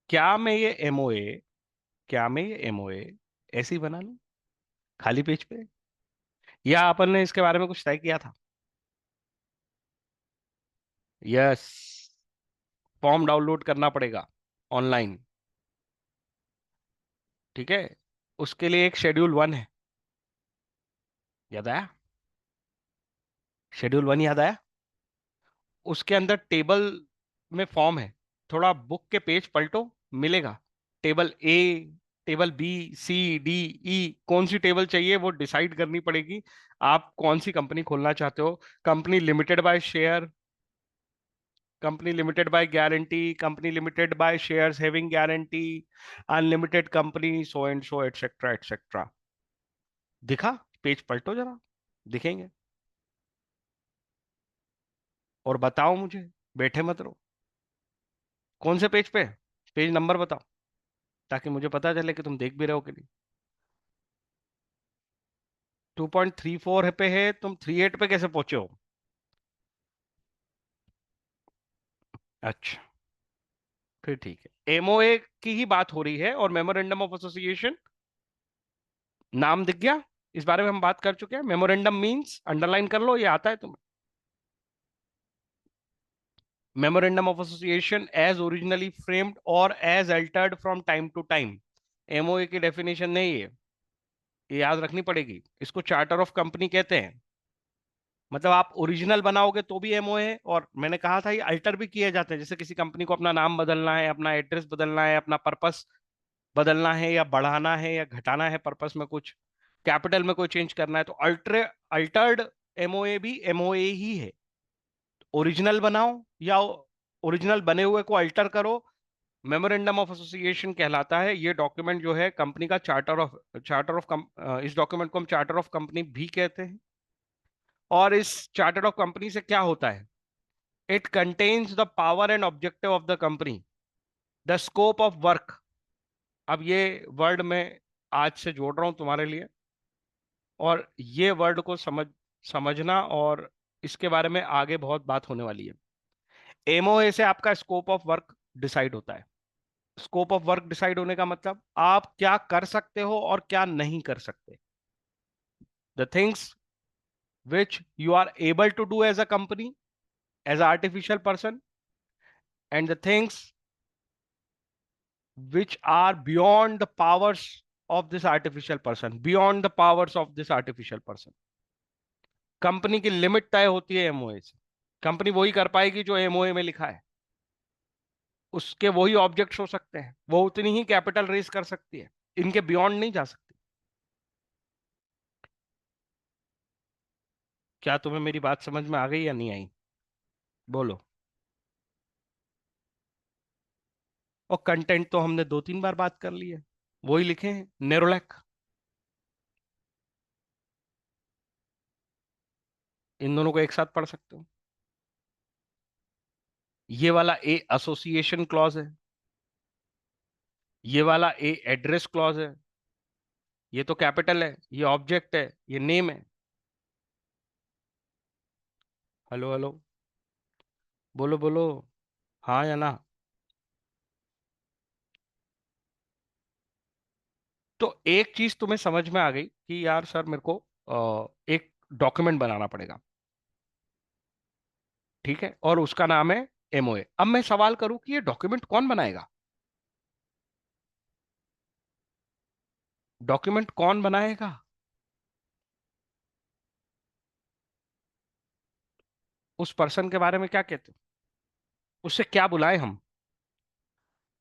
क्या मैं ये एमओए क्या मैं ये एमओए ऐसे ही बना लूं खाली पेज पे, या अपन ने इसके बारे में कुछ तय किया था? यस। फॉर्म डाउनलोड करना पड़ेगा ऑनलाइन। ठीक है। उसके लिए एक शेड्यूल 1 है। याद आया? शेड्यूल 1 याद आया? उसके अंदर टेबल में फॉर्म है। थोड़ा बुक के पेज पलटो, मिलेगा। टेबल ए, टेबल बी, सी, डी, ई, कौन सी टेबल चाहिए वो डिसाइड करनी पड़ेगी। आप कौन सी कंपनी खोलना चाहते हो? Company limited by share, company limited by guarantee, company limited by shares having guarantee, unlimited company, so and so etcetera etcetera. दिखा? पेज पलटो जरा, दिखेंगे। और बताओ मुझे, बैठे मत रहो। कौन से पेज पे? पेज नंबर बताओ, ताकि मुझे पता चले कि तुम देख भी रहे हो कि नहीं। 2.34 पे है, तुम 38 पे कैसे पहुंचे हो? अच्छा, फिर ठीक है। एमओए की ही बात हो रही है, और मेमोरेंडम ऑफ एसोसिएशन नाम दिख गया। इस बारे में हम बात कर चुके हैं। मेमोरेंडम मींस, अंडरलाइन कर लो, ये आता है तुम्हें। Memorandum of association as originally framed और as altered from time to time. MOA की डेफिनेशन नहीं है, ये याद रखनी पड़ेगी। इसको चार्टर ऑफ कंपनी कहते हैं। मतलब आप ओरिजिनल बनाओगे तो भी एमओए है, और मैंने कहा था ये अल्टर भी किए जाते हैं। जैसे किसी कंपनी को अपना नाम बदलना है, अपना एड्रेस बदलना है, अपना पर्पस बदलना है, या बढ़ाना है या घटाना है पर्पस में कुछ, कैपिटल में कोई चेंज करना है, तो अल्टर्ड एमओए भी एमओए ही है। ओरिजिनल बनाओ या ओरिजिनल बने हुए को अल्टर करो, मेमोरेंडम ऑफ एसोसिएशन कहलाता है। ये डॉक्यूमेंट जो है कंपनी का चार्टर ऑफ इस डॉक्यूमेंट को हम चार्टर ऑफ कंपनी भी कहते हैं। और इस चार्टर ऑफ कंपनी से क्या होता है? It contains the power and objective of the company, the scope of work. अब ये वर्ड मैं आज से जोड़ रहा हूं तुम्हारे लिए, और ये वर्ड को समझना, और इसके बारे में आगे बहुत बात होने वाली है। एमओए से आपका स्कोप ऑफ वर्क डिसाइड होता है। स्कोप ऑफ वर्क डिसाइड होने का मतलब आप क्या कर सकते हो और क्या नहीं कर सकते। The things which you are able to do as a company, as a artificial person, and the things which are beyond the powers of this artificial person, beyond the powers of this artificial person। Company की limit तय होती है MOA से। Company वही कर पाएगी जो MOA में लिखा है। उसके वही ऑब्जेक्ट्स हो सकते हैं, वो उतनी ही कैपिटल रेज कर सकती है, इनके बियॉन्ड नहीं जा सकती। क्या तुम्हें मेरी बात समझ में आ गई या नहीं आई? बोलो। और कंटेंट तो हमने 2-3 बार बात कर ली है, वही लिखे हैं, नेरोलैक। इन दोनों को एक साथ पढ़ सकते हो। ये वाला ए एसोसिएशन क्लॉज है, ये वाला ए एड्रेस क्लॉज है, ये तो कैपिटल है, ये ऑब्जेक्ट है, ये नेम है। हेलो हेलो, बोलो बोलो, हाँ या ना? तो एक चीज तुम्हें समझ में आ गई कि यार सर मेरे को एक डॉक्यूमेंट बनाना पड़ेगा। ठीक है, और उसका नाम है एमओए। अब मैं सवाल करूं कि ये डॉक्यूमेंट कौन बनाएगा? डॉक्यूमेंट कौन बनाएगा? उस पर्सन के बारे में क्या कहते हैं? उससे क्या बुलाएं हम?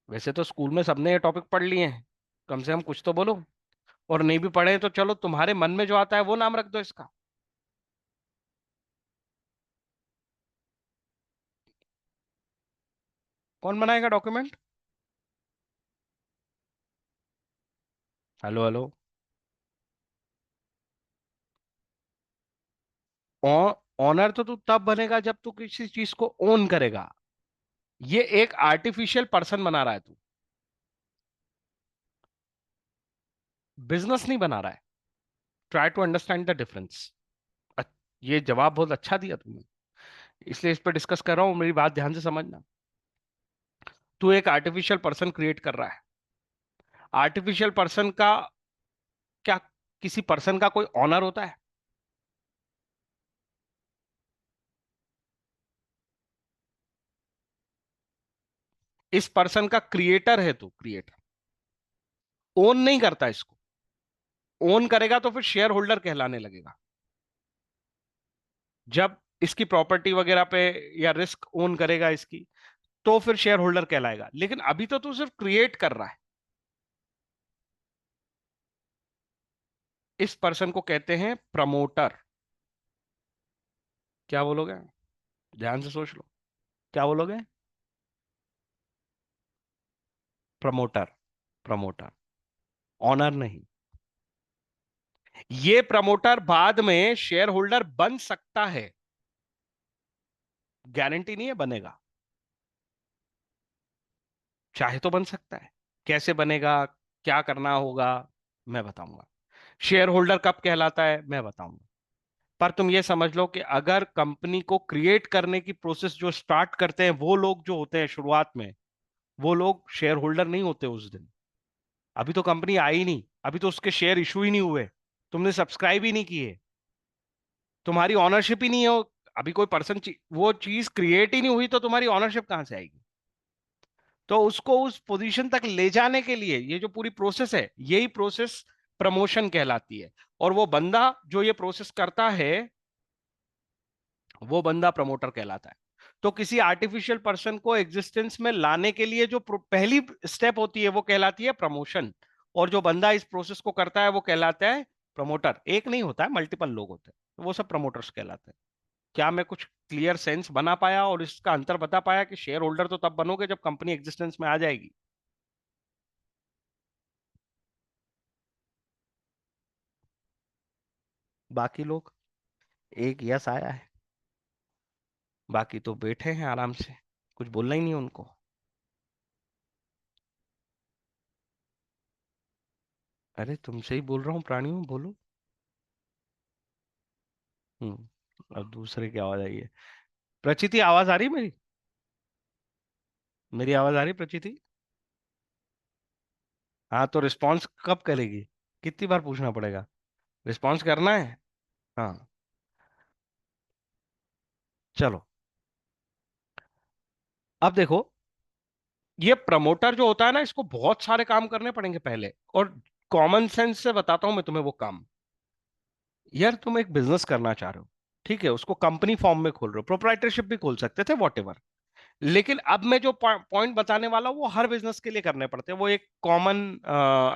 वैसे तो स्कूल में सबने ये टॉपिक पढ़ लिए हैं, कम से कम कुछ तो बोलो। और नहीं भी पढ़े तो चलो, तुम्हारे मन में जो आता है वो नाम रख दो इसका। कौन बनाएगा डॉक्यूमेंट? Hello hello. ऑनर तो तू तब बनेगा जब तू किसी चीज को ओन करेगा। ये एक आर्टिफिशियल पर्सन बना रहा है तू, बिजनेस नहीं बना रहा है। Try to understand the difference. ये जवाब बहुत अच्छा दिया तुमने, इसलिए इस पर डिस्कस कर रहा हूं, मेरी बात ध्यान से समझना। तू एक आर्टिफिशियल पर्सन क्रिएट कर रहा है। आर्टिफिशियल पर्सन का क्या किसी पर्सन का कोई ऑनर होता है? इस पर्सन का क्रिएटर है तू, क्रिएटर। ओन नहीं करता इसको। ओन करेगा तो फिर शेयर होल्डर कहलाने लगेगा। जब इसकी प्रॉपर्टी वगैरह पे या रिस्क ओन करेगा इसकी, तो फिर शेयर होल्डर कहलाएगा। लेकिन अभी तो तू सिर्फ क्रिएट कर रहा है। इस पर्सन को कहते हैं प्रमोटर। क्या बोलोगे? ध्यान से सोच लो। क्या बोलोगे? प्रमोटर। प्रमोटर, ऑनर नहीं। ये प्रमोटर बाद में शेयर होल्डर बन सकता है, गारंटी नहीं है बनेगा। चाहे तो बन सकता है। कैसे बनेगा, क्या करना होगा, मैं बताऊंगा। शेयर होल्डर कब कहलाता है, मैं बताऊंगा। पर तुम ये समझ लो कि अगर कंपनी को क्रिएट करने की प्रोसेस जो स्टार्ट करते हैं वो लोग जो होते हैं शुरुआत में, वो लोग शेयर होल्डर नहीं होते उस दिन। अभी तो कंपनी आई नहीं, अभी तो उसके शेयर इशू ही नहीं हुए, तुमने सब्सक्राइब ही नहीं किए, तुम्हारी ऑनरशिप ही नहीं है। अभी कोई पर्सन वो चीज क्रिएट ही नहीं हुई, तो तुम्हारी ऑनरशिप कहां से आएगी? तो उसको उस पोजीशन तक ले जाने के लिए ये जो पूरी प्रोसेस है, यही प्रोसेस प्रमोशन कहलाती है। और वो बंदा जो ये प्रोसेस करता है, वो बंदा प्रमोटर कहलाता है। तो किसी आर्टिफिशियल पर्सन को एग्जिस्टेंस में लाने के लिए जो पहली स्टेप होती है वो कहलाती है प्रमोशन। और जो बंदा इस प्रोसेस को करता है वो कहलाता है प्रमोटर। एक नहीं होता है, मल्टीपल लोग होते हैं, तो वो सब प्रमोटर्स कहलाते हैं। क्या मैं कुछ क्लियर सेंस बना पाया और इसका अंतर बता पाया कि शेयर होल्डर तो तब बनोगे जब कंपनी एग्जिस्टेंस में आ जाएगी? बाकी लोग, एक यस आया है, बाकी तो बैठे हैं आराम से, कुछ बोलना ही नहीं उनको। अरे तुमसे ही बोल रहा हूँ, प्राणियों बोलो। अब दूसरे की आवाज आई है। प्रचिति, आवाज आ रही है मेरी? मेरी आवाज आ रही है, प्रचिति? हाँ, तो रिस्पॉन्स कब करेगी? कितनी बार पूछना पड़ेगा? रिस्पॉन्स करना है। हाँ, चलो। अब देखो, ये प्रमोटर जो होता है ना, इसको बहुत सारे काम करने पड़ेंगे पहले। और कॉमन सेंस से बताता हूं मैं तुम्हें वो काम। यार तुम एक बिजनेस करना चाह रहे हो, ठीक है, उसको कंपनी फॉर्म में खोल रहे हो, प्रोप्राइटरशिप भी खोल सकते थे, वॉट एवर। लेकिन अब मैं जो पॉइंट बताने वाला हूं वो हर बिजनेस के लिए करने पड़ते हैं। वो एक कॉमन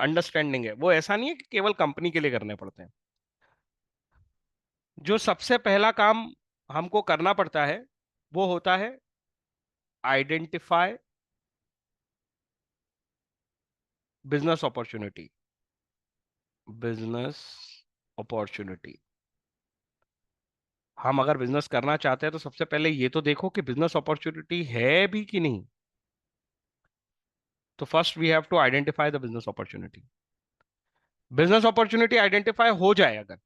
अंडरस्टैंडिंग है, वो ऐसा नहीं है कि केवल कंपनी के लिए करने पड़ते हैं। जो सबसे पहला काम हमको करना पड़ता है वो होता है identify business opportunity. Business opportunity. हम अगर बिजनेस करना चाहते हैं तो सबसे पहले ये तो देखो कि बिजनेस अपॉर्चुनिटी है भी कि नहीं। तो first we have to identify the business opportunity. Business opportunity identify हो जाए अगर,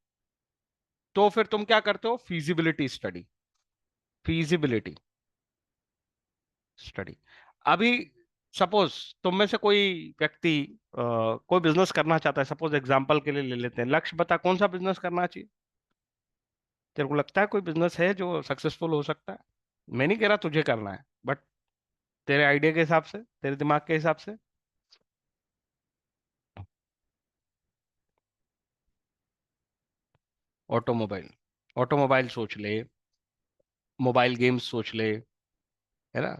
तो फिर तुम क्या करते हो? Feasibility study. Feasibility study. अभी सपोज तुम में से कोई व्यक्ति कोई बिजनेस करना चाहता है, सपोज एग्जांपल के लिए ले लेते हैं, लक्ष्य बता कौन सा बिजनेस करना चाहिए? तेरे को लगता है कोई बिजनेस है जो सक्सेसफुल हो सकता है? मैं नहीं कह रहा तुझे करना है, बट तेरे आइडिया के हिसाब से, तेरे दिमाग के हिसाब से। ऑटोमोबाइल। ऑटोमोबाइल सोच ले, मोबाइल गेम्स सोच ले, है ना?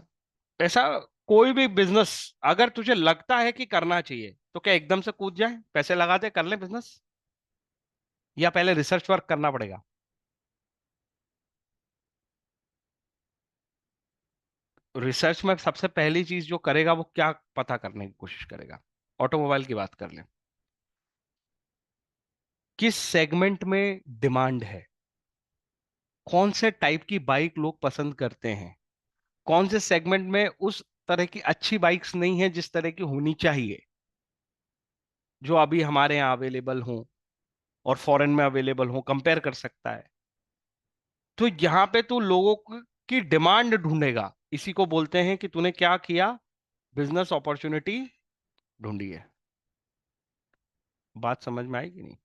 ऐसा कोई भी बिजनेस अगर तुझे लगता है कि करना चाहिए, तो क्या एकदम से कूद जाए, पैसे लगा दे, कर ले बिजनेस? या पहले रिसर्च वर्क करना पड़ेगा? रिसर्च में सबसे पहली चीज जो करेगा वो क्या पता करने की कोशिश करेगा? ऑटोमोबाइल की बात कर ले। किस सेगमेंट में डिमांड है? कौन से टाइप की बाइक लोग पसंद करते हैं? कौन से सेगमेंट में उस तरह की अच्छी बाइक्स नहीं है जिस तरह की होनी चाहिए, जो अभी हमारे यहाँ अवेलेबल हो और फॉरेन में अवेलेबल हो, कंपेयर कर सकता है। तो यहाँ पे तू लोगों की डिमांड ढूंढेगा। इसी को बोलते हैं कि तूने क्या किया, बिजनेस अपॉर्चुनिटी ढूंढी है। बात समझ में आई कि नहीं?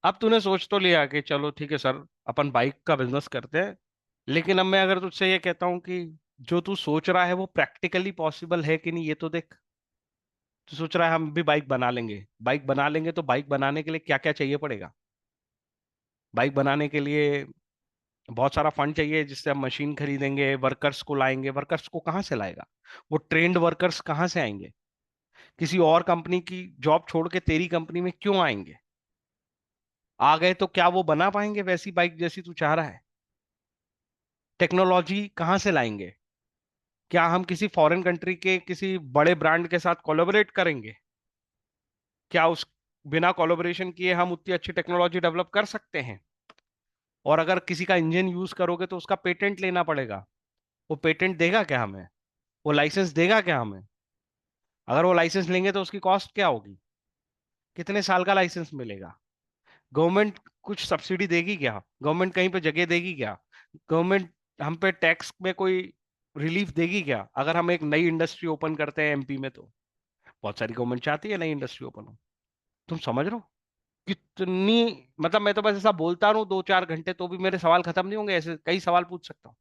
अब तूने सोच तो लिया कि चलो ठीक है सर, अपन बाइक का बिजनेस करते हैं, लेकिन अब मैं अगर तुझसे ये कहता हूं कि जो तू सोच रहा है वो प्रैक्टिकली पॉसिबल है कि नहीं, ये तो देख। तू सोच रहा है हम भी बाइक बना लेंगे, बाइक बना लेंगे, तो बाइक बनाने के लिए क्या क्या चाहिए पड़ेगा? बाइक बनाने के लिए बहुत सारा फंड चाहिए, जिससे हम मशीन खरीदेंगे, वर्कर्स को लाएंगे। वर्कर्स को कहाँ से लाएगा? वो ट्रेंड वर्कर्स कहाँ से आएंगे? किसी और कंपनी की जॉब छोड़ के तेरी कंपनी में क्यों आएंगे? आ गए तो क्या वो बना पाएंगे वैसी बाइक जैसी तू चाह रहा है? टेक्नोलॉजी कहाँ से लाएंगे? क्या हम किसी फॉरेन कंट्री के किसी बड़े ब्रांड के साथ कोलैबोरेट करेंगे? क्या उस बिना कोलैबोरेशन किए हम उतनी अच्छी टेक्नोलॉजी डेवलप कर सकते हैं? और अगर किसी का इंजन यूज करोगे तो उसका पेटेंट लेना पड़ेगा। वो पेटेंट देगा क्या हमें? वो लाइसेंस देगा क्या हमें? अगर वो लाइसेंस लेंगे तो उसकी कॉस्ट क्या होगी? कितने साल का लाइसेंस मिलेगा? गवर्नमेंट कुछ सब्सिडी देगी क्या? गवर्नमेंट कहीं पे जगह देगी क्या? गवर्नमेंट हम पे टैक्स में कोई रिलीफ देगी क्या अगर हम एक नई इंडस्ट्री ओपन करते हैं एमपी में? तो बहुत सारी गवर्नमेंट चाहती है नई इंडस्ट्री ओपन हो। तुम समझ रहे हो कितनी? मतलब मैं तो बस ऐसा बोलता रहूं 2-4 घंटे तो भी मेरे सवाल खत्म नहीं होंगे, ऐसे कई सवाल पूछ सकता हूँ।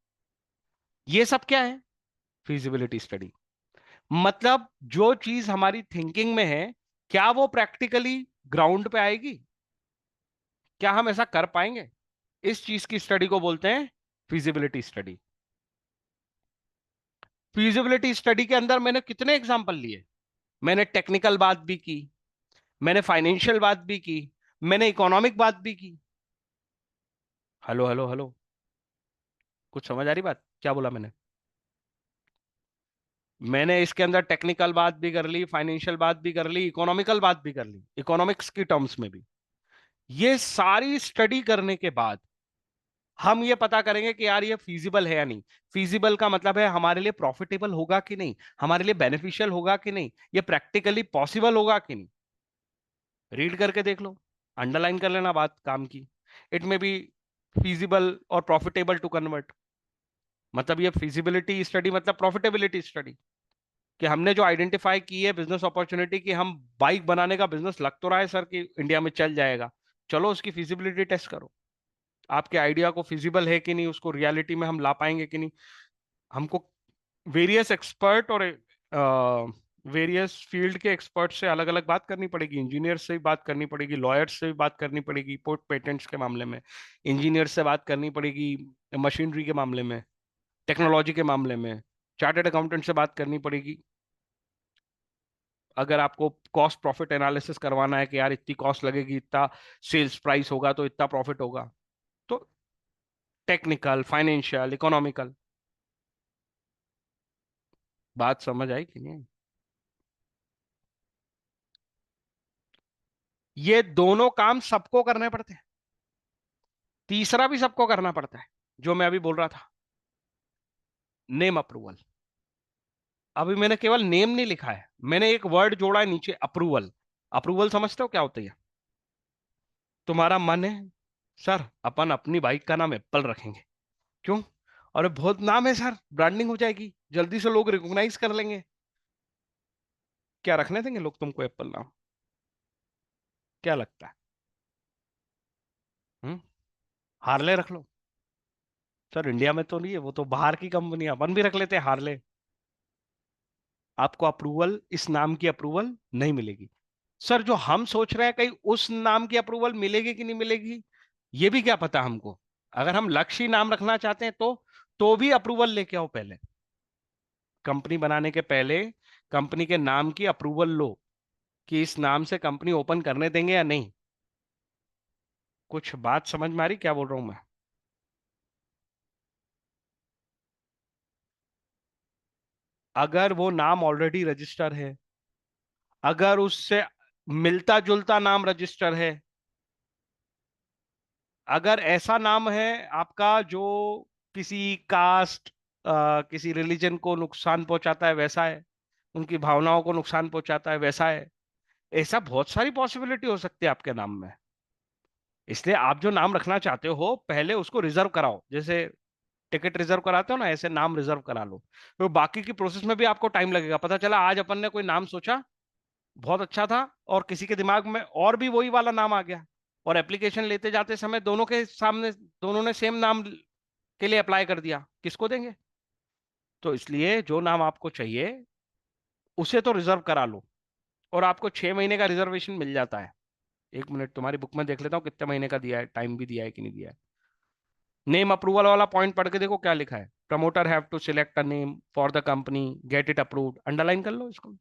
ये सब क्या है? Feasibility study. मतलब जो चीज हमारी थिंकिंग में है, क्या वो प्रैक्टिकली ग्राउंड पे आएगी? क्या हम ऐसा कर पाएंगे? इस चीज की स्टडी को बोलते हैं फिजिबिलिटी स्टडी। फिजिबिलिटी स्टडी के अंदर मैंने कितने एग्जांपल लिए? मैंने टेक्निकल बात भी की, मैंने फाइनेंशियल बात भी की, मैंने इकोनॉमिक बात भी की। हेलो हेलो हेलो, कुछ समझ आ रही बात क्या बोला मैंने? मैंने इसके अंदर टेक्निकल बात भी कर ली, फाइनेंशियल बात भी कर ली, इकोनॉमिकल बात भी कर ली, इकोनॉमिक्स की टर्म्स में भी। ये सारी स्टडी करने के बाद हम ये पता करेंगे कि यार ये फीजिबल है या नहीं। फीजिबल का मतलब है हमारे लिए प्रॉफिटेबल होगा कि नहीं, हमारे लिए बेनिफिशियल होगा कि नहीं, ये प्रैक्टिकली पॉसिबल होगा कि नहीं। रीड करके देख लो, अंडरलाइन कर लेना बात काम की। इट में बी फीजिबल और प्रॉफिटेबल टू कन्वर्ट। मतलब ये फिजिबिलिटी स्टडी मतलब प्रॉफिटेबिलिटी स्टडी, कि हमने जो आइडेंटिफाई की है बिजनेस अपॉर्चुनिटी कि हम बाइक बनाने का बिजनेस लग तो रहा है सर कि इंडिया में चल जाएगा, चलो उसकी फिजिबिलिटी टेस्ट करो। आपके आइडिया को फिजिबल है कि नहीं, उसको रियलिटी में हम ला पाएंगे कि नहीं। हमको वेरियस एक्सपर्ट और वेरियस फील्ड के एक्सपर्ट से अलग अलग बात करनी पड़ेगी। इंजीनियर से भी बात करनी पड़ेगी, लॉयर्स से भी बात करनी पड़ेगी, पोर्ट पेटेंट्स के मामले में इंजीनियर से बात करनी पड़ेगी, मशीनरी के मामले में, टेक्नोलॉजी के मामले में चार्टर्ड अकाउंटेंट से बात करनी पड़ेगी। अगर आपको कॉस्ट प्रॉफिट एनालिसिस करवाना है कि यार इतनी कॉस्ट लगेगी, इतना सेल्स प्राइस होगा तो इतना प्रॉफिट होगा, तो टेक्निकल, फाइनेंशियल, इकोनॉमिकल। बात समझ आई कि नहीं? ये दोनों काम सबको करने पड़ते हैं। तीसरा भी सबको करना पड़ता है, जो मैं अभी बोल रहा था, नेम अप्रूवल। अभी मैंने केवल नेम नहीं लिखा है, मैंने एक वर्ड जोड़ा है नीचे, अप्रूवल। अप्रूवल समझते हो क्या होता है? तुम्हारा मन है सर अपन अपनी बाइक का नाम एप्पल रखेंगे, क्यों? अरे बहुत नाम है सर, ब्रांडिंग हो जाएगी, जल्दी से लोग रिकॉग्नाइज कर लेंगे। क्या रखने देंगे लोग तुमको एप्पल नाम? क्या लगता है? हम्म? हार्ले रख लो। सर इंडिया में तो नहीं है, वो तो बाहर की कंपनी है, अपन भी रख लेते हैं हार्ले। आपको अप्रूवल, इस नाम की अप्रूवल नहीं मिलेगी। सर जो हम सोच रहे हैं कहीं उस नाम की अप्रूवल मिलेगी कि नहीं मिलेगी, ये भी क्या पता हमको। अगर हम लक्ष्य नाम रखना चाहते हैं तो भी अप्रूवल लेके आओ पहले। कंपनी बनाने के पहले कंपनी के नाम की अप्रूवल लो, कि इस नाम से कंपनी ओपन करने देंगे या नहीं। कुछ बात समझ में आ रही क्या बोल रहा हूं मैं? अगर वो नाम ऑलरेडी रजिस्टर है, अगर उससे मिलता जुलता नाम रजिस्टर है, अगर ऐसा नाम है आपका जो किसी कास्ट, किसी रिलीजन को नुकसान पहुंचाता है वैसा है, उनकी भावनाओं को नुकसान पहुंचाता है वैसा है, ऐसा बहुत सारी पॉसिबिलिटी हो सकती है आपके नाम में। इसलिए आप जो नाम रखना चाहते हो पहले उसको रिजर्व कराओ। जैसे टिकट रिजर्व कराते हो ना, ऐसे नाम रिजर्व करा लो। तो बाकी की प्रोसेस में भी आपको टाइम लगेगा। पता चला आज अपन ने कोई नाम सोचा, बहुत अच्छा था, और किसी के दिमाग में और भी वही वाला नाम आ गया, और एप्लीकेशन लेते जाते समय दोनों के सामने दोनों ने सेम नाम के लिए अप्लाई कर दिया, किसको देंगे? तो इसलिए जो नाम आपको चाहिए उसे तो रिजर्व करा लो, और आपको 6 महीने का रिजर्वेशन मिल जाता है। 1 मिनट तुम्हारी बुक में देख लेता हूँ कितने महीने का दिया है, टाइम भी दिया है कि नहीं दिया है। नेम अप्रूवल वाला पॉइंट पढ़ के देखो क्या लिखा है। Promoter have to select a name for the company, get it approved, underline कर लो इसको।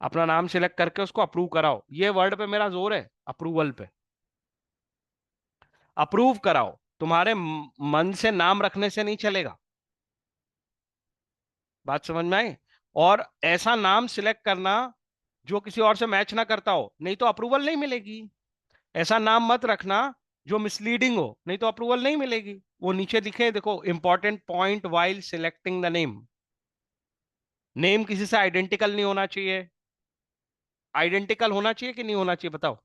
अपना नाम सिलेक्ट करके उसको अप्रूव कराओ। ये वर्ड पे मेरा जोर है, अप्रूवल पे। अप्रूव कराओ, तुम्हारे मन से नाम रखने से नहीं चलेगा। बात समझ में आई? और ऐसा नाम सिलेक्ट करना जो किसी और से मैच ना करता हो, नहीं तो अप्रूवल नहीं मिलेगी। ऐसा नाम मत रखना जो मिसलीडिंग हो, नहीं तो अप्रूवल नहीं मिलेगी। वो नीचे लिखे देखो, important point while selecting the name. Name किसी से आइडेंटिकल नहीं होना चाहिए। आइडेंटिकल होना चाहिए कि नहीं होना चाहिए बताओ?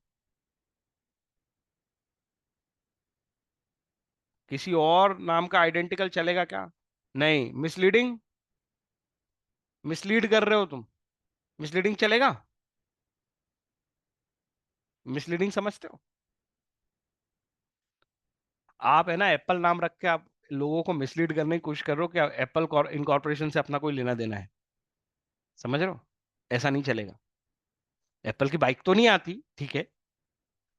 किसी और नाम का आइडेंटिकल चलेगा क्या? नहीं। मिसलीडिंग, मिसलीड कर रहे हो तुम, मिसलीडिंग चलेगा? मिसलीडिंग समझते हो? आप है ना एप्पल नाम रख के आप लोगों को मिसलीड करने की कोशिश कर रहे हो कि एप्पल इनकॉर्पोरेशन से अपना कोई लेना देना है। समझ रहे हो? ऐसा नहीं चलेगा। एप्पल की बाइक तो नहीं आती, ठीक है।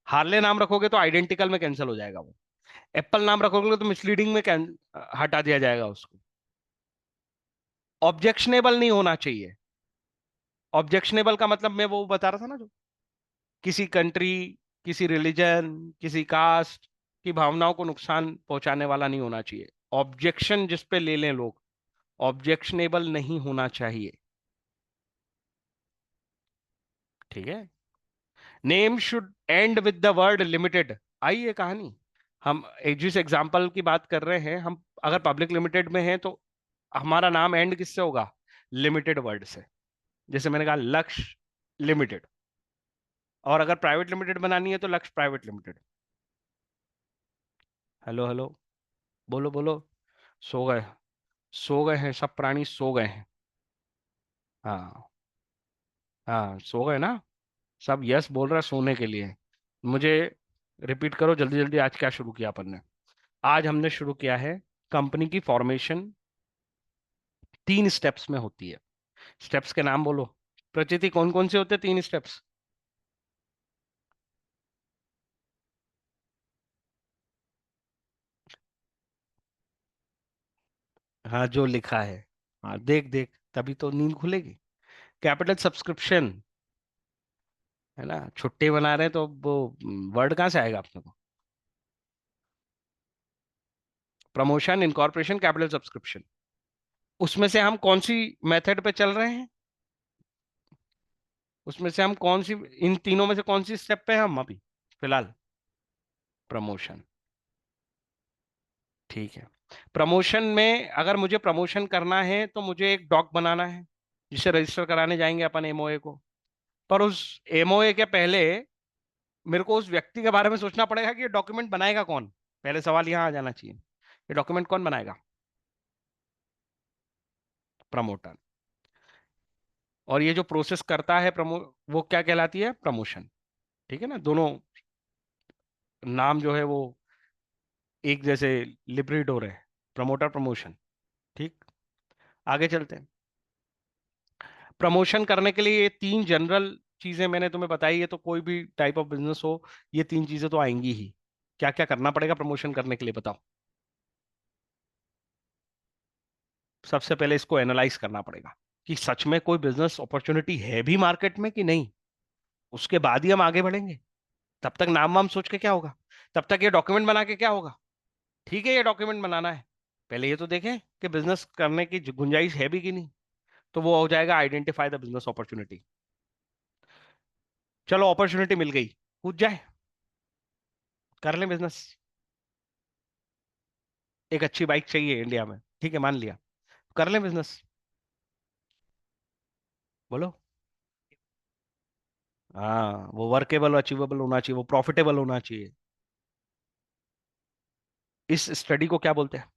हार्ले नाम रखोगे तो आइडेंटिकल में कैंसिल हो जाएगा वो। एप्पल नाम रखोगे तो मिसलीडिंग में हटा दिया जाएगा उसको। ऑब्जेक्शनेबल नहीं होना चाहिए। ऑब्जेक्शनेबल का मतलब मैं वो बता रहा था ना, जो किसी कंट्री, किसी रिलीजन, किसी कास्ट की भावनाओं को नुकसान पहुंचाने वाला नहीं होना चाहिए। ऑब्जेक्शन जिस पे ले लें लोग, ऑब्जेक्शनेबल नहीं होना चाहिए। ठीक है। Name should end with the word limited. आई ये कहानी। हम जिस एग्जाम्पल की बात कर रहे हैं, हम अगर पब्लिक लिमिटेड में हैं तो हमारा नाम एंड किससे होगा? लिमिटेड वर्ड से। जैसे मैंने कहा लक्ष्य लिमिटेड, और अगर प्राइवेट लिमिटेड बनानी है तो लक्ष्य प्राइवेट लिमिटेड। हेलो हेलो, बोलो बोलो। सो गए? सो गए हैं सब प्राणी, सो गए हैं। हाँ, हाँ सो गए ना। सब यस बोल रहा है सोने के लिए। मुझे रिपीट करो जल्दी जल्दी, आज क्या शुरू किया अपन ने? आज हमने शुरू किया है, कंपनी की फॉर्मेशन 3 स्टेप्स में होती है। स्टेप्स के नाम बोलो। प्रचिति, कौन कौन से होते हैं 3 स्टेप्स? हाँ जो लिखा है। हाँ देख देख, तभी तो नींद खुलेगी। कैपिटल सब्सक्रिप्शन, है ना? छुट्टी बना रहे हैं तो वो वर्ड कहाँ से आएगा अपने को? Promotion, incorporation, capital subscription. उसमें से हम कौन सी मेथड पे चल रहे हैं? उसमें से हम कौन सी, इन तीनों में से कौन सी स्टेप पे हैं हम अभी फिलहाल? प्रमोशन। ठीक है। प्रमोशन में अगर मुझे प्रमोशन करना है तो मुझे एक डॉक बनाना है, जिसे रजिस्टर कराने जाएंगे अपन एमओए को। पर उस एमओए के पहले मेरे को उस व्यक्ति के बारे में सोचना पड़ेगा कि ये डॉक्यूमेंट बनाएगा कौन। पहले सवाल यहां आ जाना चाहिए, ये डॉक्यूमेंट कौन बनाएगा? प्रमोटर। और ये जो प्रोसेस करता है वो क्या कहलाती है? प्रमोशन। ठीक है ना? दोनों नाम जो है वो एक जैसे लिबरेडोर है, प्रमोटर प्रमोशन। ठीक। आगे चलते हैं। प्रमोशन करने के लिए ये 3 जनरल चीजें मैंने तुम्हें बताई है, तो कोई भी टाइप ऑफ बिजनेस हो, ये 3 चीजें तो आएंगी ही। क्या क्या करना पड़ेगा प्रमोशन करने के लिए बताओ? सबसे पहले इसको एनालाइज करना पड़ेगा कि सच में कोई बिजनेस अपॉर्चुनिटी है भी मार्केट में कि नहीं। उसके बाद ही हम आगे बढ़ेंगे। तब तक नाम वाम सोच के क्या होगा? तब तक ये डॉक्यूमेंट बना के क्या होगा? ठीक है, ये डॉक्यूमेंट बनाना है, पहले ये तो देखें कि बिजनेस करने की गुंजाइश है भी कि नहीं। तो वो हो जाएगा आइडेंटिफाई द बिजनेस अपॉर्चुनिटी। चलो अपॉर्चुनिटी मिल गई, कूद जाए, कर लें बिजनेस। एक अच्छी बाइक चाहिए इंडिया में, ठीक है मान लिया, कर लें बिजनेस। बोलो। हाँ, वो वर्केबल अचीवेबल होना चाहिए, वो प्रॉफिटेबल होना चाहिए। इस स्टडी को क्या बोलते हैं?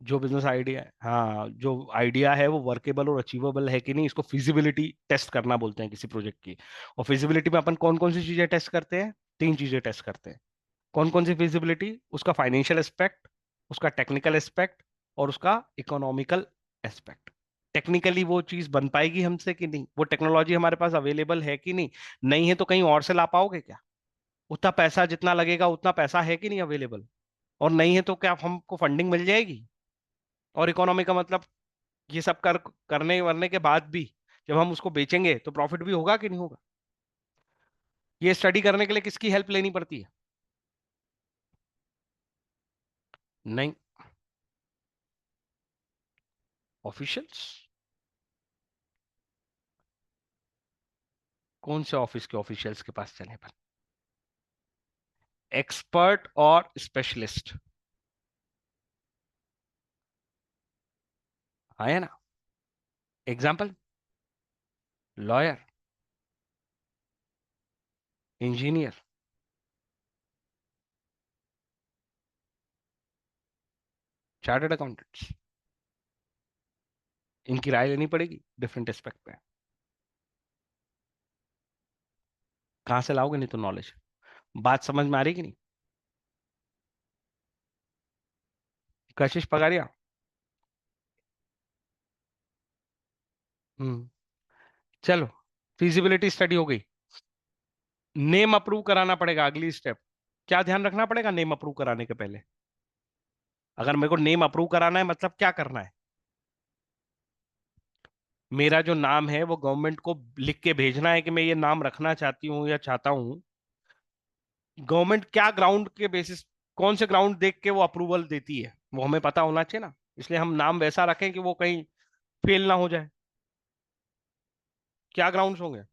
जो बिजनेस आइडिया है, हाँ, जो आइडिया है वो वर्केबल और अचीवेबल है कि नहीं, इसको फिजिबिलिटी टेस्ट करना बोलते हैं किसी प्रोजेक्ट की। और फिजिबिलिटी में अपन कौन कौन सी चीजें टेस्ट करते हैं? तीन चीजें टेस्ट करते हैं। कौन कौन सी फिजिबिलिटी? उसका फाइनेंशियल एस्पेक्ट, उसका टेक्निकल एस्पेक्ट, और उसका इकोनॉमिकल एस्पेक्ट। टेक्निकली वो चीज बन पाएगी हमसे कि नहीं, वो टेक्नोलॉजी हमारे पास अवेलेबल है कि नहीं, नहीं है तो कहीं और से ला पाओगे क्या? उतना पैसा जितना लगेगा उतना पैसा है कि नहीं अवेलेबल? और नहीं है तो क्या हमको फंडिंग मिल जाएगी? और इकोनॉमी का मतलब, ये सब करने वरने के बाद भी जब हम उसको बेचेंगे तो प्रॉफिट भी होगा कि नहीं होगा? ये स्टडी करने के लिए किसकी हेल्प लेनी पड़ती है? नहीं। ऑफिशियल्स? कौन से ऑफिस के ऑफिशियल्स के पास चले अपन? एक्सपर्ट और स्पेशलिस्ट। है ना? Example: lawyer, engineer, chartered accountants. इनकी राय लेनी पड़ेगी डिफरेंट एस्पेक्ट पे। कहां से लाओगे नहीं तो नॉलेज? बात समझ में आ रही कि नहीं? कशिश पगारिया। हम्म। चलो, फिजिबिलिटी स्टडी हो गई। नेम अप्रूव कराना पड़ेगा, अगली स्टेप। क्या ध्यान रखना पड़ेगा नेम अप्रूव कराने के पहले? अगर मेरे को नेम अप्रूव कराना है मतलब क्या करना है? मेरा जो नाम है वो गवर्नमेंट को लिख के भेजना है कि मैं ये नाम रखना चाहती हूँ या चाहता हूँ। गवर्नमेंट क्या ग्राउंड के बेसिस, कौन से ग्राउंड देख के वो अप्रूवल देती है, वो हमें पता होना चाहिए ना। इसलिए हम नाम वैसा रखें कि वो कहीं फेल ना हो जाए। क्या ग्राउंड्स होंगे?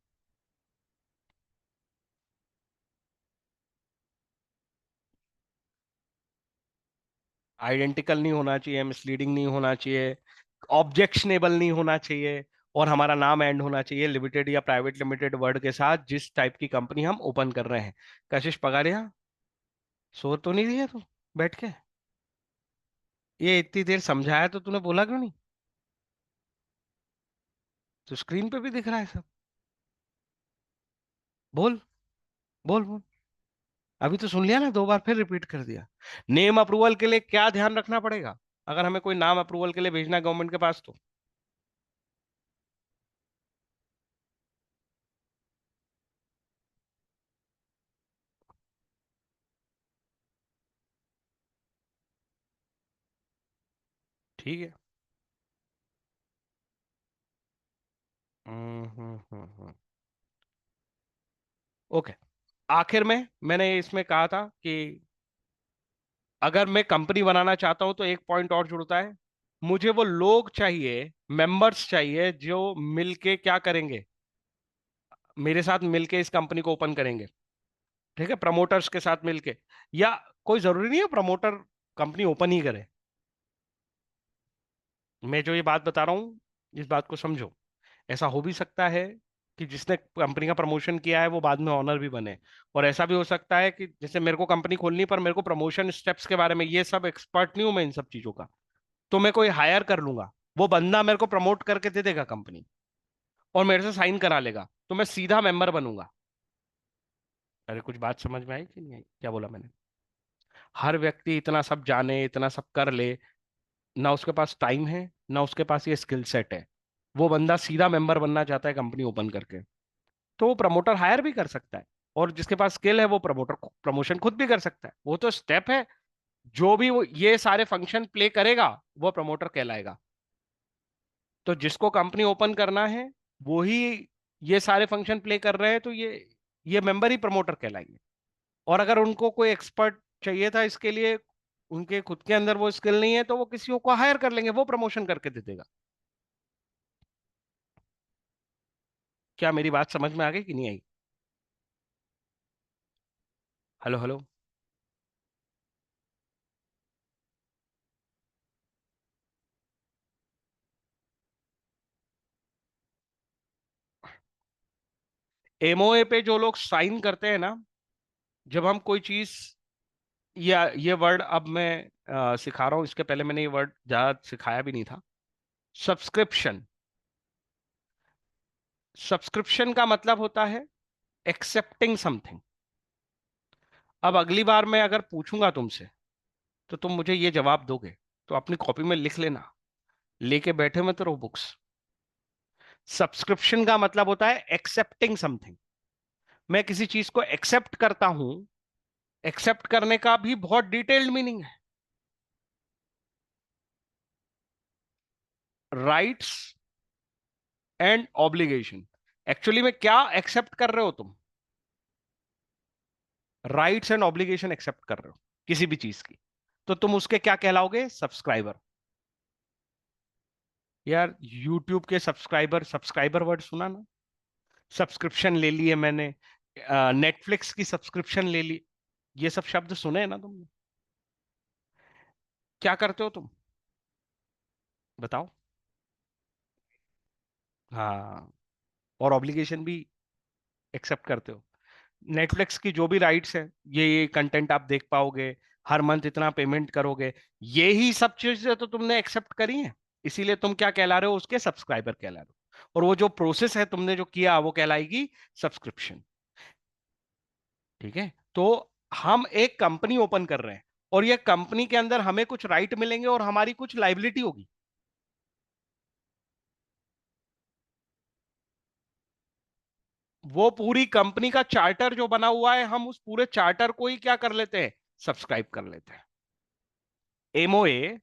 आइडेंटिकल नहीं होना चाहिए, मिसलीडिंग नहीं होना चाहिए, ऑब्जेक्शनेबल नहीं होना चाहिए, और हमारा नाम एंड होना चाहिए लिमिटेड या प्राइवेट लिमिटेड वर्ड के साथ, जिस टाइप की कंपनी हम ओपन कर रहे हैं। कशिश पगारिया, सो तो नहीं दिया तू बैठ के? ये इतनी देर समझाया तो तूने बोला क्यों नहीं? तो स्क्रीन पे भी दिख रहा है सब। बोल, बोल, बोल। अभी तो सुन लिया ना, दो बार फिर रिपीट कर दिया। नेम अप्रूवल के लिए क्या ध्यान रखना पड़ेगा अगर हमें कोई नाम अप्रूवल के लिए भेजना है गवर्नमेंट के पास तो? ठीक है। ओके। आखिर में मैंने इसमें कहा था कि अगर मैं कंपनी बनाना चाहता हूं तो एक पॉइंट और जुड़ता है। मुझे वो लोग चाहिए, मेंबर्स चाहिए, जो मिलके क्या करेंगे, मेरे साथ मिलके इस कंपनी को ओपन करेंगे। ठीक है, प्रमोटर्स के साथ मिलके। या कोई जरूरी नहीं है प्रमोटर कंपनी ओपन ही करे। मैं जो ये बात बता रहा हूं, इस बात को समझो। ऐसा हो भी सकता है कि जिसने कंपनी का प्रमोशन किया है वो बाद में ऑनर भी बने। और ऐसा भी हो सकता है कि जैसे मेरे को कंपनी खोलनी है, पर मेरे को प्रमोशन स्टेप्स के बारे में ये सब एक्सपर्ट नहीं हूं मैं इन सब चीजों का, तो मैं कोई हायर कर लूंगा। वो बंदा मेरे को प्रमोट करके दे देगा कंपनी, और मेरे से साइन करा लेगा, तो मैं सीधा मेंबर बनूंगा। अरे कुछ बात समझ में आई कि नहीं आई? क्या बोला मैंने? हर व्यक्ति इतना सब जाने, इतना सब कर ले, ना उसके पास टाइम है, ना उसके पास ये स्किल सेट है। वो बंदा सीधा मेंबर बनना चाहता है कंपनी ओपन करके, तो वो प्रमोटर हायर भी कर सकता है। और जिसके पास स्किल है वो प्रमोटर प्रमोशन खुद भी कर सकता है। वो तो स्टेप है। जो भी वो ये सारे फंक्शन प्ले करेगा वो प्रमोटर कहलाएगा। तो जिसको कंपनी ओपन करना है वो ही ये सारे फंक्शन प्ले कर रहे हैं, तो ये मेंबर ही प्रमोटर कहलाएंगे। और अगर उनको कोई एक्सपर्ट चाहिए था इसके लिए, उनके खुद के अंदर वो स्किल नहीं है, तो वो किसी को हायर कर लेंगे, वो प्रमोशन करके दे देगा। क्या मेरी बात समझ में आ गई कि नहीं आई? Hello, hello. एमओए पे जो लोग साइन करते हैं ना, जब हम कोई चीज, या ये वर्ड अब मैं सिखा रहा हूँ, इसके पहले मैंने ये वर्ड ज्यादा सिखाया भी नहीं था। सब्सक्रिप्शन। सब्सक्रिप्शन का मतलब होता है एक्सेप्टिंग समथिंग। अब अगली बार मैं अगर पूछूंगा तुमसे तो तुम मुझे ये जवाब दोगे, तो अपनी कॉपी में लिख लेना, लेके बैठे मत रहो बुक्स। सब्सक्रिप्शन का मतलब होता है एक्सेप्टिंग समथिंग। मैं किसी चीज को एक्सेप्ट करता हूं। एक्सेप्ट करने का भी बहुत डिटेल्ड मीनिंग है। Rights and obligation. एक्चुअली में क्या एक्सेप्ट कर रहे हो तुम? राइट्स एंड ऑब्लिगेशन एक्सेप्ट कर रहे हो किसी भी चीज की, तो तुम उसके क्या कहलाओगे? सब्सक्राइबर। यार यूट्यूब के सब्सक्राइबर, सब्सक्राइबर वर्ड सुना ना? सब्सक्रिप्शन ले ली है मैंने, नेटफ्लिक्स की सब्सक्रिप्शन ले ली, ये सब शब्द सुने हैं ना तुमने? क्या करते हो तुम? बताओ। हाँ, और ऑब्लिगेशन भी एक्सेप्ट करते हो। नेटफ्लिक्स की जो भी राइट्स है, ये कंटेंट आप देख पाओगे, हर मंथ इतना पेमेंट करोगे, ये ही सब चीजें तो तुमने एक्सेप्ट करी है। इसीलिए तुम क्या कहला रहे हो? उसके सब्सक्राइबर कहला रहे हो। और वो जो प्रोसेस है तुमने जो किया वो कहलाएगी सब्सक्रिप्शन। ठीक है? तो हम एक कंपनी ओपन कर रहे हैं, और ये कंपनी के अंदर हमें कुछ राइट मिलेंगे और हमारी कुछ लाइबिलिटी होगी। वो पूरी कंपनी का चार्टर जो बना हुआ है, हम उस पूरे चार्टर को ही क्या कर लेते हैं? सब्सक्राइब कर लेते हैं। एमओए,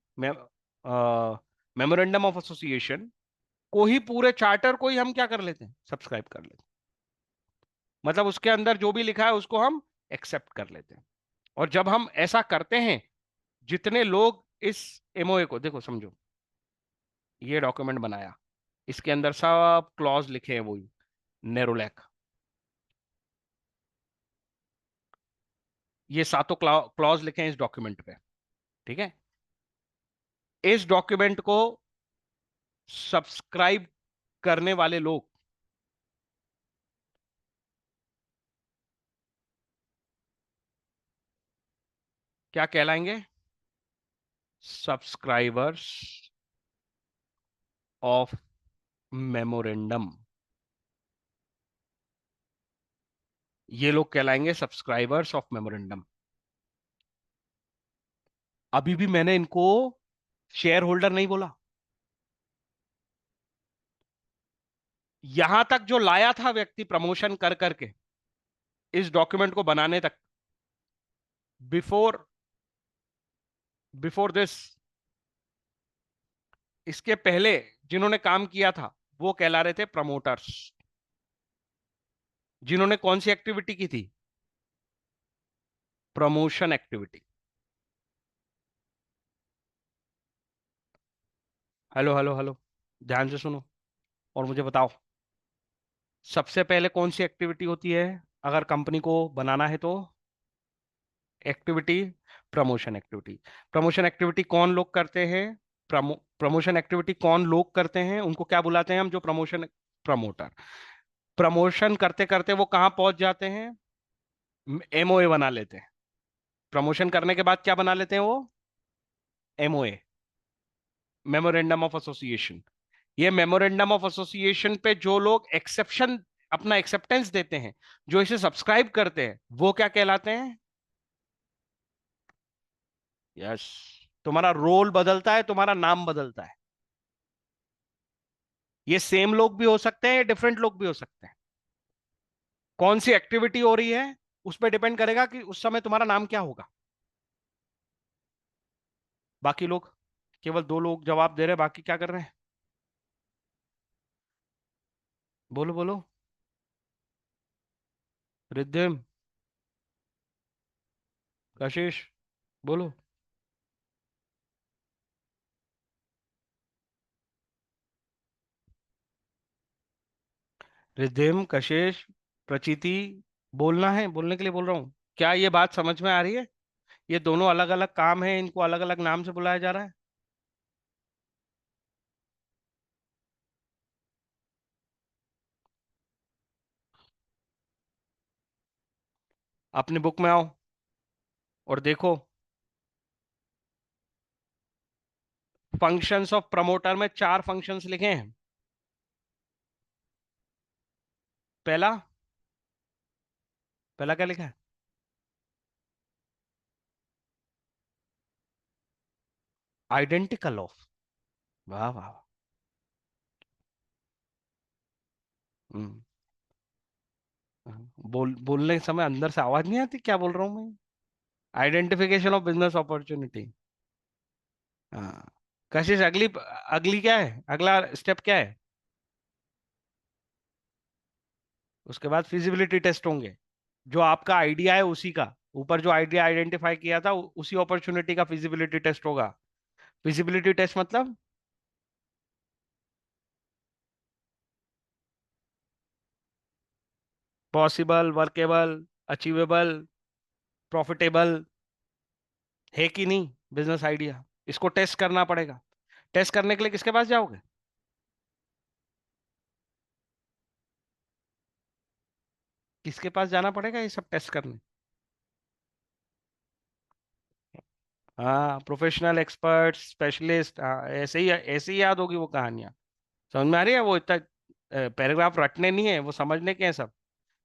मेमोरेंडम ऑफ एसोसिएशन को ही, पूरे चार्टर को ही हम क्या कर लेते हैं? सब्सक्राइब कर लेते हैं। मतलब उसके अंदर जो भी लिखा है उसको हम एक्सेप्ट कर लेते हैं। और जब हम ऐसा करते हैं, जितने लोग इस एमओए को, देखो समझो, ये डॉक्यूमेंट बनाया, इसके अंदर सब क्लॉज लिखे हैं, वही नेरोलैक, ये सातों क्लॉज लिखे हैं इस डॉक्यूमेंट पे। ठीक है? इस डॉक्यूमेंट को सब्सक्राइब करने वाले लोग क्या कहलाएंगे? Subscribers of memorandum. ये लोग कहलाएंगे सब्सक्राइबर्स ऑफ मेमोरेंडम। अभी भी मैंने इनको शेयर होल्डर नहीं बोला। यहां तक जो लाया था व्यक्ति प्रमोशन कर करके इस डॉक्यूमेंट को बनाने तक, बिफोर बिफोर दिस, इसके पहले जिन्होंने काम किया था वो कहला रहे थे प्रमोटर्स। जिन्होंने कौन सी एक्टिविटी की थी? Promotion activity. Hello hello hello, ध्यान से सुनो और मुझे बताओ, सबसे पहले कौन सी एक्टिविटी होती है अगर कंपनी को बनाना है तो? Activity, promotion activity. Promotion activity कौन लोग करते हैं? प्रमोशन एक्टिविटी कौन लोग करते हैं उनको क्या बुलाते हैं हम? जो प्रमोशन, प्रमोटर। प्रमोशन करते करते वो कहां पहुंच जाते हैं? एमओए बना लेते हैं। प्रमोशन करने के बाद क्या बना लेते हैं वो? MOA, memorandum of association. ये मेमोरेंडम ऑफ एसोसिएशन पे जो लोग एक्सेप्शन, अपना एक्सेप्टेंस देते हैं, जो इसे सब्सक्राइब करते हैं, वो क्या कहलाते हैं? यस। तुम्हारा रोल बदलता है, तुम्हारा नाम बदलता है। ये सेम लोग भी हो सकते हैं, डिफरेंट लोग भी हो सकते हैं। कौन सी एक्टिविटी हो रही है उस पर डिपेंड करेगा कि उस समय तुम्हारा नाम क्या होगा। बाकी लोग, केवल दो लोग जवाब दे रहे हैं, बाकी क्या कर रहे हैं? बोलो बोलो। रिद्धिम, कशिश, बोलो। रिद्धिम, कशिश, प्रचिति, बोलना है, बोलने के लिए बोल रहा हूँ। क्या ये बात समझ में आ रही है? ये दोनों अलग अलग काम है, इनको अलग अलग नाम से बुलाया जा रहा है। अपनी बुक में आओ और देखो। फंक्शंस ऑफ प्रमोटर में 4 फंक्शंस लिखे हैं। पहला, पहला क्या लिखा है? Identical of. वाह वाह। हम्म, बोलने के समय अंदर से आवाज नहीं आती क्या बोल रहा हूं मैं? Identification of business opportunity. हाँ। कशिश, अगली अगली क्या है, अगला स्टेप क्या है? उसके बाद फिजिबिलिटी टेस्ट होंगे। जो आपका आइडिया है उसी का, ऊपर जो आइडिया आइडेंटिफाई किया था उसी अपॉर्चुनिटी का फिजिबिलिटी टेस्ट होगा। फिजिबिलिटी टेस्ट मतलब पॉसिबल, वर्केबल, अचीवेबल, प्रॉफिटेबल है कि नहीं बिजनेस आइडिया। इसको टेस्ट करना पड़ेगा। टेस्ट करने के लिए किसके पास जाओगे? किसके पास जाना पड़ेगा ये सब टेस्ट करने? हाँ, प्रोफेशनल, एक्सपर्ट, स्पेशलिस्ट। हाँ, ऐसे ही याद होगी वो कहानियां। समझ में आ रही है? वो इतना पैराग्राफ रटने नहीं है, वो समझने के हैं सब।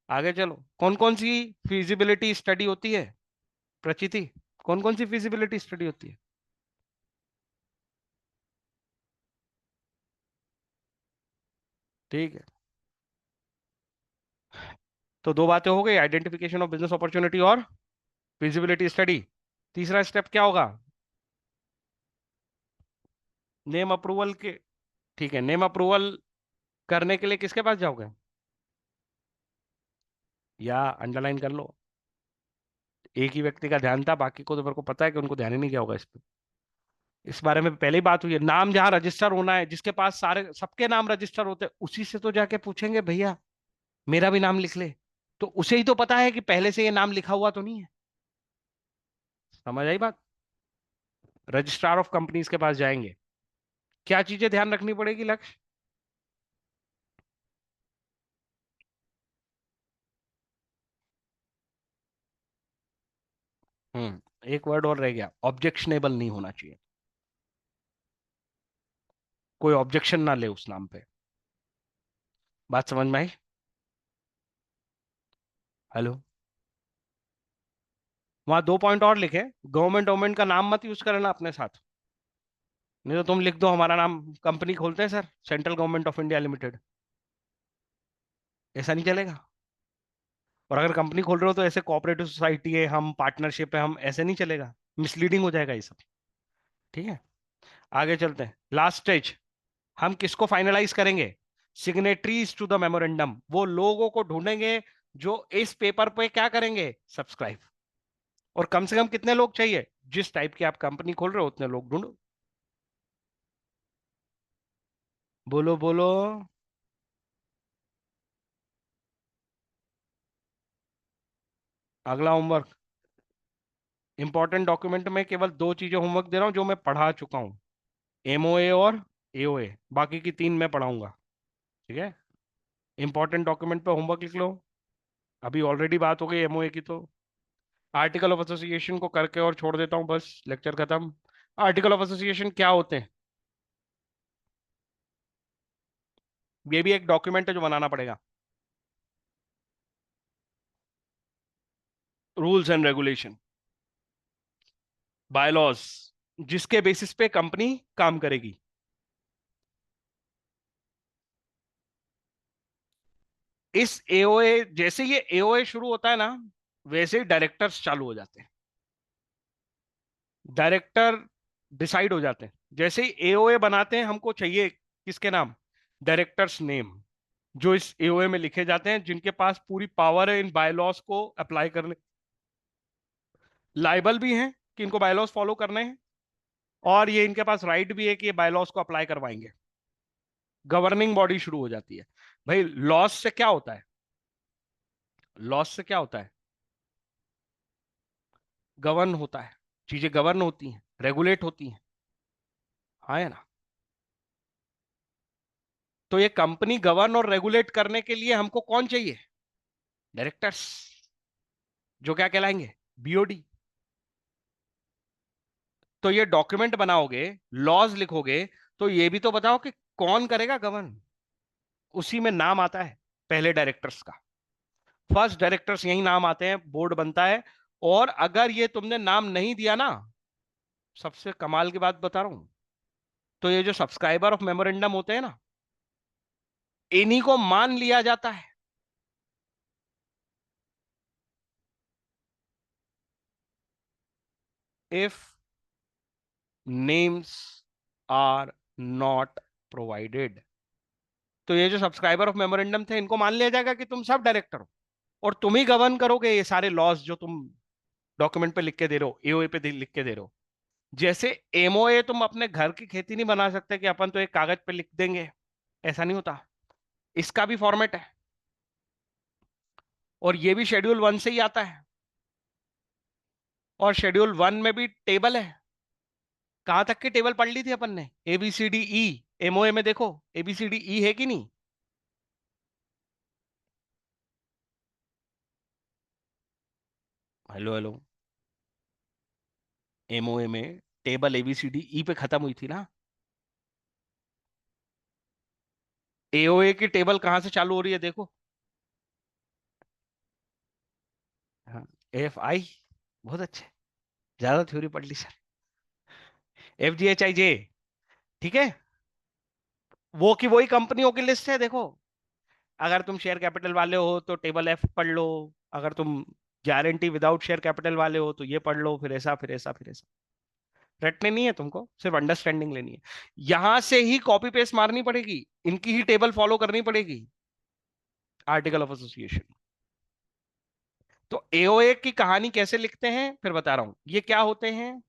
आगे चलो, कौन कौन सी फिजिबिलिटी स्टडी होती है प्रचिति? कौन कौन सी फिजिबिलिटी स्टडी होती है? ठीक है। तो दो बातें हो गई, आइडेंटिफिकेशन ऑफ बिजनेस अपॉर्चुनिटी और फिजिबिलिटी स्टडी। तीसरा स्टेप क्या होगा? नेम अप्रूवल के। ठीक है, नेम अप्रूवल करने के लिए किसके पास जाओगे? या अंडरलाइन कर लो। एक ही व्यक्ति का ध्यान था, बाकी को तो मेरे को पता है कि उनको ध्यान ही नहीं किया होगा इस पे। इस बारे में पहले ही बात हुई है। नाम जहां रजिस्टर होना है, जिसके पास सारे सबके नाम रजिस्टर होते हैं, उसी से तो जाके पूछेंगे भैया मेरा भी नाम लिख ले। तो उसे ही तो पता है कि पहले से ये नाम लिखा हुआ तो नहीं है। समझ आई बात? रजिस्ट्रार ऑफ कंपनीज के पास जाएंगे। क्या चीजें ध्यान रखनी पड़ेगी लक्ष्य? एक वर्ड और रह गया, ऑब्जेक्शनेबल नहीं होना चाहिए। कोई ऑब्जेक्शन ना ले उस नाम पे। बात समझ में आई? हेलो। वहां दो पॉइंट और लिखे। गवर्नमेंट गवर्नमेंट का नाम मत यूज करना अपने साथ। नहीं तो तुम लिख दो हमारा नाम, कंपनी खोलते हैं sir central government of India limited. ऐसा नहीं चलेगा। और अगर कंपनी खोल रहे हो तो ऐसे कोऑपरेटिव सोसाइटी है, हम पार्टनरशिप है, हम ऐसे नहीं चलेगा। मिसलीडिंग हो जाएगा ये सब। ठीक है। आगे चलते हैं, लास्ट स्टेज। हम किसको फाइनलाइज करेंगे? सिग्नेटरीज टू द मेमोरेंडम, वो लोगों को ढूंढेंगे जो इस पेपर पे क्या करेंगे, सब्सक्राइब। और कम से कम कितने लोग चाहिए? जिस टाइप की आप कंपनी खोल रहे हो उतने लोग ढूंढो। बोलो बोलो। अगला होमवर्क। इंपॉर्टेंट डॉक्यूमेंट में केवल दो चीजें होमवर्क दे रहा हूं जो मैं पढ़ा चुका हूं। एमओए और एओए, बाकी की तीन मैं पढ़ाऊंगा। ठीक है। इंपॉर्टेंट डॉक्यूमेंट पे होमवर्क लिख लो। अभी ऑलरेडी बात हो गई एमओए की तो। आर्टिकल ऑफ एसोसिएशन को करके और छोड़ देता हूँ, बस लेक्चर खत्म। आर्टिकल ऑफ एसोसिएशन क्या होते हैं? ये भी एक डॉक्यूमेंट है जो बनाना पड़ेगा। रूल्स एंड रेगुलेशन, बायलॉज, जिसके बेसिस पे कंपनी काम करेगी। इस एओए, जैसे ये एओए शुरू होता है ना, वैसे ही डायरेक्टर्स चालू हो जाते हैं। डायरेक्टर डिसाइड हो जाते हैं। जैसे ही एओए बनाते हैं, हमको चाहिए किसके नाम? डायरेक्टर्स नेम, जो इस एओए में लिखे जाते हैं, जिनके पास पूरी पावर है इन बायलॉज को अप्लाई करने, लाइबल भी हैं कि इनको बायलॉज फॉलो करने हैं, और ये इनके पास राइट भी है कि ये बायलॉज को अप्लाई करवाएंगे। गवर्निंग बॉडी शुरू हो जाती है। भाई लॉस से क्या होता है? लॉस से क्या होता है? गवर्न होता है, चीजें गवर्न होती हैं, रेगुलेट होती हैं। हाँ है ना? तो ये कंपनी गवर्न और रेगुलेट करने के लिए हमको कौन चाहिए? डायरेक्टर्स, जो क्या कहलाएंगे? बीओडी। तो ये डॉक्यूमेंट बनाओगे, लॉज लिखोगे, तो ये भी तो बताओ कि कौन करेगा गवर्न। उसी में नाम आता है पहले डायरेक्टर्स का, फर्स्ट डायरेक्टर्स यही नाम आते हैं, बोर्ड बनता है। और अगर ये तुमने नाम नहीं दिया ना, सबसे कमाल की बात बता रहा हूं, तो ये जो सब्सक्राइबर ऑफ मेमोरेंडम होते हैं ना, इन्हीं को मान लिया जाता है। If names are not provided, तो ये जो सब्सक्राइबर ऑफ मेमोरेंडम थे, इनको मान लिया जाएगा कि तुम सब डायरेक्टर हो, और तुम ही गवर्न करोगे ये सारे लॉज जो तुम डॉक्यूमेंट पे लिख के दे रहे हो, एओए पे लिख के दे रहे हो। जैसे एमओए तुम अपने घर की खेती नहीं बना सकते कि अपन तो एक कागज पे लिख देंगे, ऐसा नहीं होता। इसका भी फॉर्मेट है, और ये भी शेड्यूल 1 से ही आता है। और शेड्यूल 1 में भी टेबल है। कहां तक की टेबल पढ़ ली थी अपन ने? ABCDE। एमओए में देखो, ABCDE है कि नहीं? Hello hello. एमओए में टेबल ABCDE पे खत्म हुई थी ना? एओए की टेबल कहां से चालू हो रही है देखो। हाँ, AFI। बहुत अच्छे, ज्यादा थ्योरी पढ़ ली सर। FGHIJ, ठीक है। वो की वही कंपनियों की लिस्ट है देखो। अगर तुम शेयर कैपिटल वाले हो तो टेबल F पढ़ लो। अगर तुम गारंटी विदाउट शेयर कैपिटल वाले हो तो ये पढ़ लो, फिर ऐसा फिर ऐसा फिर ऐसा। रटने नहीं है तुमको, सिर्फ अंडरस्टैंडिंग लेनी है। यहां से ही कॉपी पेस्ट मारनी पड़ेगी, इनकी ही टेबल फॉलो करनी पड़ेगी। Article of association. तो एओए की कहानी कैसे लिखते हैं फिर बता रहा हूं। ये क्या होते हैं?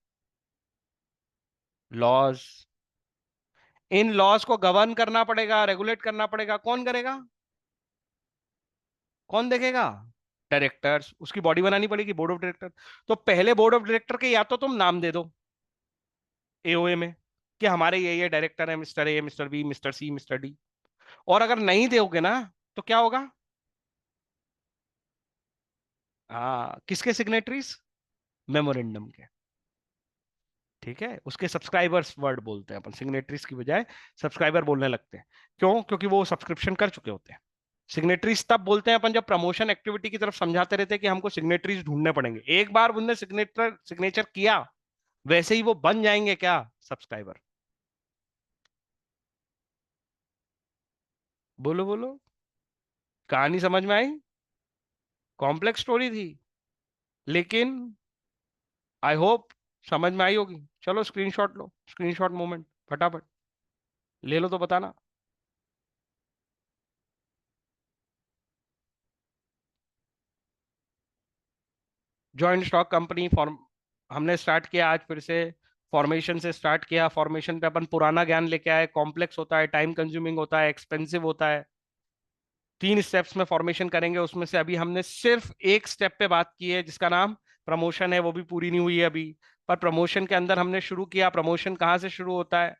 लॉज। इन लॉज को गवर्न करना पड़ेगा, रेगुलेट करना पड़ेगा। कौन करेगा? कौन देखेगा? डायरेक्टर्स। उसकी बॉडी बनानी पड़ेगी, बोर्ड ऑफ डायरेक्टर। तो पहले बोर्ड ऑफ डायरेक्टर के या तो तुम नाम दे दो एओए में कि हमारे ये डायरेक्टर है, mister A, mister B, mister C, mister D। और अगर नहीं दोगे ना, तो क्या होगा? हाँ, किसके सिग्नेटरीज? मेमोरेंडम के। ठीक है, उसके सब्सक्राइबर्स वर्ड बोलते हैं अपन, सिग्नेटरीज की बजाय सब्सक्राइबर बोलने लगते हैं। क्यों? क्योंकि वो सब्सक्रिप्शन कर चुके होते हैं। सिग्नेटरीज तब बोलते हैं अपन जब प्रमोशन एक्टिविटी की तरफ समझाते रहते हैं कि हमको सिग्नेटरीज ढूंढने पड़ेंगे। एक बार उनने सिग्नेचर किया, वैसे ही वो बन जाएंगे क्या? सब्सक्राइबर। बोलो बोलो। कहानी समझ में आई? कॉम्प्लेक्स स्टोरी थी, लेकिन आई होप समझ में आई होगी। चलो स्क्रीनशॉट लो, स्क्रीनशॉट मोमेंट फटाफट ले लो तो बताना। जॉइंट स्टॉक कंपनी फॉर्म हमने स्टार्ट किया आज फिर से। फॉर्मेशन से स्टार्ट किया। फॉर्मेशन पे अपन पुराना ज्ञान लेके आए। कॉम्प्लेक्स होता है, टाइम कंज्यूमिंग होता है, एक्सपेंसिव होता है। 3 स्टेप्स में फॉर्मेशन करेंगे, उसमें से अभी हमने सिर्फ एक स्टेप पे बात की है जिसका नाम प्रमोशन है, वो भी पूरी नहीं हुई है अभी। पर प्रमोशन के अंदर हमने शुरू किया। प्रमोशन कहाँ से शुरू होता है?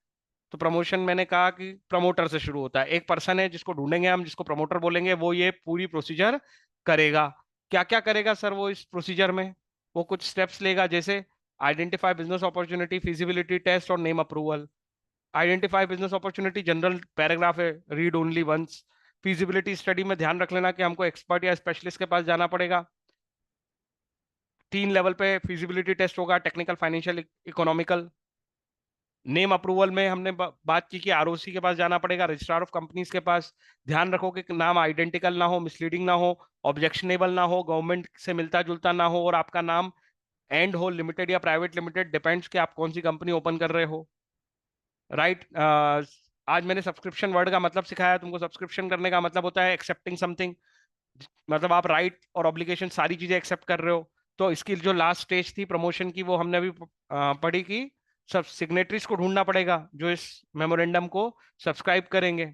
तो प्रमोशन मैंने कहा कि प्रमोटर से शुरू होता है। एक पर्सन है जिसको ढूंढेंगे हम, जिसको प्रमोटर बोलेंगे, वो ये पूरी प्रोसीजर करेगा। क्या क्या करेगा सर वो इस प्रोसीजर में? वो कुछ स्टेप्स लेगा, जैसे identify business opportunity, feasibility test और name approval. Identify business opportunity general paragraph है, read only once. Feasibility study में ध्यान रख लेना कि हमको एक्सपर्ट या स्पेशलिस्ट के पास जाना पड़ेगा। 3 लेवल पे फिजिबिलिटी टेस्ट होगा, technical, financial, economical. Name approval में हमने बात की कि आरओसी के पास जाना पड़ेगा, रजिस्ट्रार ऑफ कंपनीज के पास। ध्यान रखो कि नाम आइडेंटिकल ना हो, मिसलीडिंग ना हो, ऑब्जेक्शनेबल ना हो, गवर्नमेंट से मिलता जुलता ना हो, और आपका नाम एंड हो लिमिटेड या प्राइवेट लिमिटेड, डिपेंड्स कि आप कौन सी कंपनी ओपन कर रहे हो। राइट। आज मैंने सब्सक्रिप्शन वर्ड का मतलब सिखाया तुमको। सब्सक्रिप्शन करने का मतलब होता है एक्सेप्टिंग समथिंग। मतलब आप राइट और ऑब्लिगेशन सारी चीजें एक्सेप्ट कर रहे हो। तो इसकी जो लास्ट स्टेज थी प्रमोशन की, वो हमने अभी पढ़ी कि सब सिग्नेटरीज को ढूंढना पड़ेगा जो इस मेमोरेंडम को सब्सक्राइब करेंगे।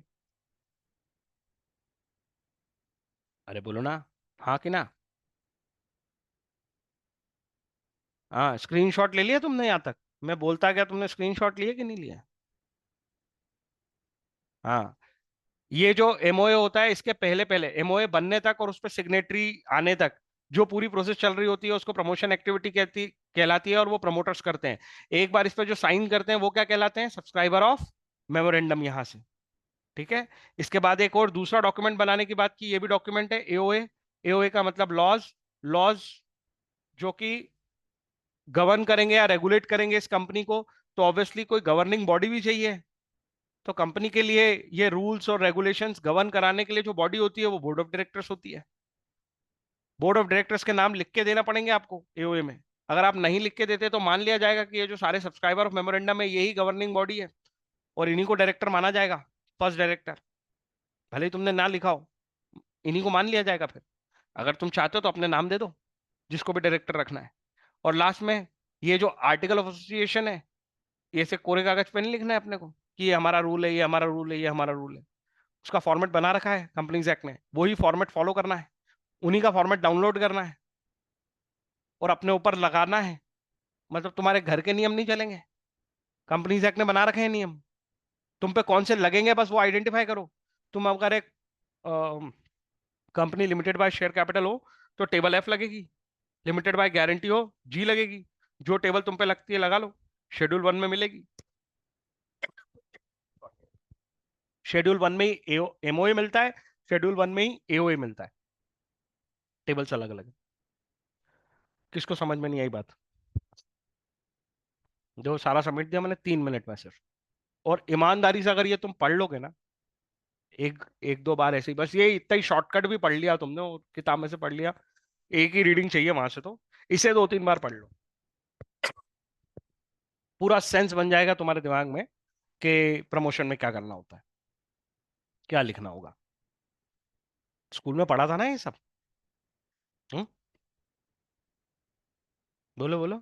अरे बोलो ना, हाँ कि ना? हाँ, स्क्रीनशॉट ले लिया तुमने यहाँ तक? मैं बोलता गया, तुमने स्क्रीनशॉट लिए कि नहीं लिया? हाँ। ये जो एमओए होता है, इसके पहले पहले एमओए बनने तक और उस पर सिग्नेटरी आने तक जो पूरी प्रोसेस चल रही होती है उसको प्रमोशन एक्टिविटी कहलाती है, और वो प्रमोटर्स करते हैं। एक बार इस पर जो साइन करते हैं वो क्या कहलाते हैं? सब्सक्राइबर ऑफ मेमोरेंडम, यहां से। ठीक है। इसके बाद एक और दूसरा डॉक्यूमेंट बनाने की बात की, ये भी डॉक्यूमेंट है, एओए। एओए का मतलब लॉज। लॉज जो कि गवर्न करेंगे या रेगुलेट करेंगे इस कंपनी को। तो ऑब्वियसली कोई गवर्निंग बॉडी भी चाहिए। तो कंपनी के लिए ये रूल्स और रेगुलेशंस गवर्न कराने के लिए जो बॉडी होती है वो बोर्ड ऑफ डायरेक्टर्स होती है। बोर्ड ऑफ डायरेक्टर्स के नाम लिख के देना पड़ेंगे आपको एओए में। अगर आप नहीं लिख के देते तो मान लिया जाएगा कि ये जो सारे सब्सक्राइबर ऑफ मेमोरेंडम है यही गवर्निंग बॉडी है, और इन्हीं को डायरेक्टर माना जाएगा, फर्स्ट डायरेक्टर। भले ही तुमने ना लिखा हो, इन्हीं को मान लिया जाएगा फिर। अगर तुम चाहते हो तो अपने नाम दे दो, जिसको भी डायरेक्टर रखना है। और लास्ट में ये जो आर्टिकल ऑफ एसोसिएशन है, ये से कोरे कागज पे नहीं लिखना है अपने को कि ये हमारा रूल है, ये हमारा रूल है, ये हमारा रूल है। उसका फॉर्मेट बना रखा है कंपनीज एक्ट में, वही फॉर्मेट फॉलो करना है, उन्हीं का फॉर्मेट डाउनलोड करना है और अपने ऊपर लगाना है। मतलब तुम्हारे घर के नियम नहीं चलेंगे, कंपनीज एक्ट ने बना रखे हैं नियम। तुम पे कौन से लगेंगे बस वो आइडेंटिफाई करो। तुम अगर एक company limited by share capital हो तो टेबल एफ लगेगी, लिमिटेड बाय गारंटी हो जी लगेगी। जो टेबल तुम पे लगती है लगा लो, शेड्यूल 1 में मिलेगी। शेड्यूल 1 में ही एमओए मिलता है, शेड्यूल 1 में ही एओए मिलता है। टेबल्स अलग अलग है। किसको समझ में नहीं आई बात? जो सारा सबमिट दिया मैंने 3 मिनट में सिर्फ। और ईमानदारी से अगर ये तुम पढ़ लोगे ना, एक एक दो बार ऐसे ही, बस ये इतना ही शॉर्टकट भी पढ़ लिया तुमने और किताब में से पढ़ लिया, एक ही रीडिंग चाहिए वहां से, तो इसे 2-3 बार पढ़ लो, पूरा सेंस बन जाएगा तुम्हारे दिमाग में कि प्रमोशन में क्या करना होता है, क्या लिखना होगा। स्कूल में पढ़ा था ना ये सब। हम्म। बोलो बोलो।